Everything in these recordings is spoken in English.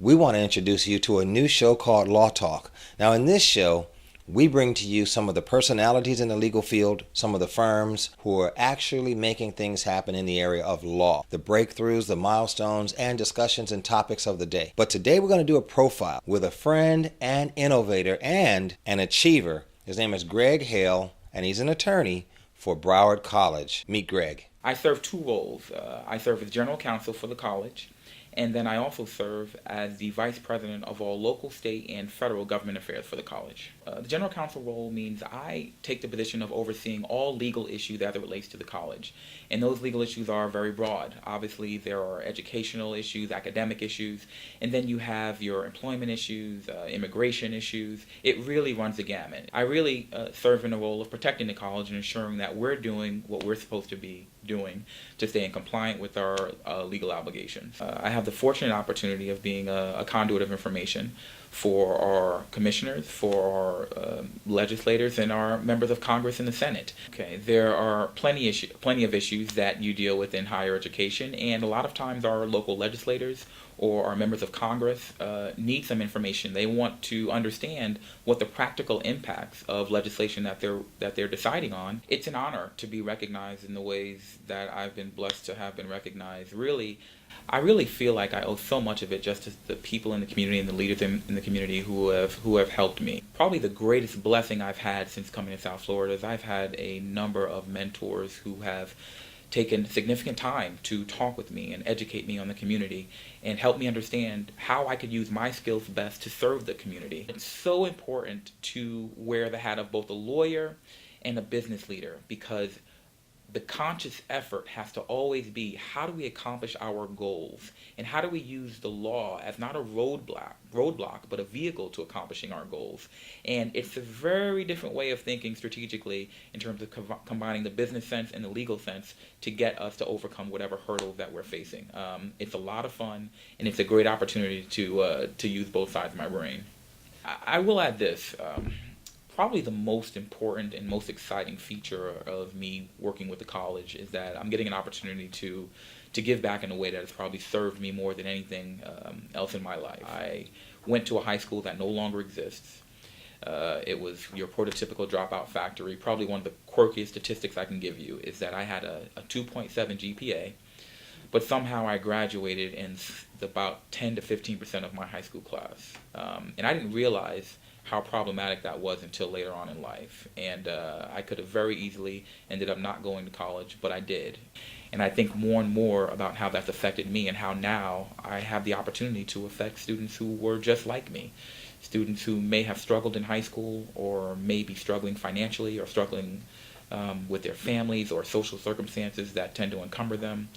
we want to introduce you to a new show called Law Talk. Now, in this show, we bring to you some of the personalities in the legal field, some of the firms who are actually making things happen in the area of law, the breakthroughs, the milestones, and discussions and topics of the day. But today we're going to do a profile with a friend and innovator and an achiever. His name is Greg Haile, and he's an attorney for Broward College. Meet Greg. I serve two roles. I serve as general counsel for the college, and then I also serve as the vice president of all local, state, and federal government affairs for the college. The general counsel role means I take the position of overseeing all legal issues as it relates to the college. And those legal issues are very broad. Obviously, there are educational issues, academic issues, and then you have your employment issues, immigration issues. It really runs the gamut. I really serve in the role of protecting the college and ensuring that we're doing what we're supposed to be doing to stay in compliant with our legal obligations. I have the fortunate opportunity of being a conduit of information for our commissioners, for our legislators, and our members of Congress and the Senate. Okay, there are plenty of issues that you deal with in higher education, and a lot of times our local legislators or our members of Congress need some information. They want to understand what the practical impacts of legislation that they're deciding on. It's an honor to be recognized in the ways that I've been blessed to have been recognized. I really feel like I owe so much of it just to the people in the community and the leaders in the community who have helped me. Probably the greatest blessing I've had since coming to South Florida is I've had a number of mentors who have taken significant time to talk with me and educate me on the community and help me understand how I could use my skills best to serve the community. It's so important to wear the hat of both a lawyer and a business leader, because the conscious effort has to always be, how do we accomplish our goals, and how do we use the law as not a roadblock, but a vehicle to accomplishing our goals. And it's a very different way of thinking strategically in terms of combining the business sense and the legal sense to get us to overcome whatever hurdles that we're facing. It's a lot of fun, and it's a great opportunity to use both sides of my brain. I will add this. Probably the most important and most exciting feature of me working with the college is that I'm getting an opportunity to give back in a way that has probably served me more than anything else in my life. I went to a high school that no longer exists. It was your prototypical dropout factory. Probably one of the quirkiest statistics I can give you is that I had a 2.7 GPA, but somehow I graduated in about 10 to 15% of my high school class. And I didn't realize how problematic that was until later on in life. And I could have very easily ended up not going to college, but I did. And I think more and more about how that's affected me and how now I have the opportunity to affect students who were just like me. Students who may have struggled in high school or may be struggling financially or struggling with their families or social circumstances that tend to encumber them.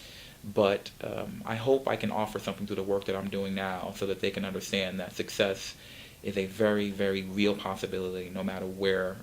But I hope I can offer something through the work that I'm doing now so that they can understand that success is a very, very real possibility no matter where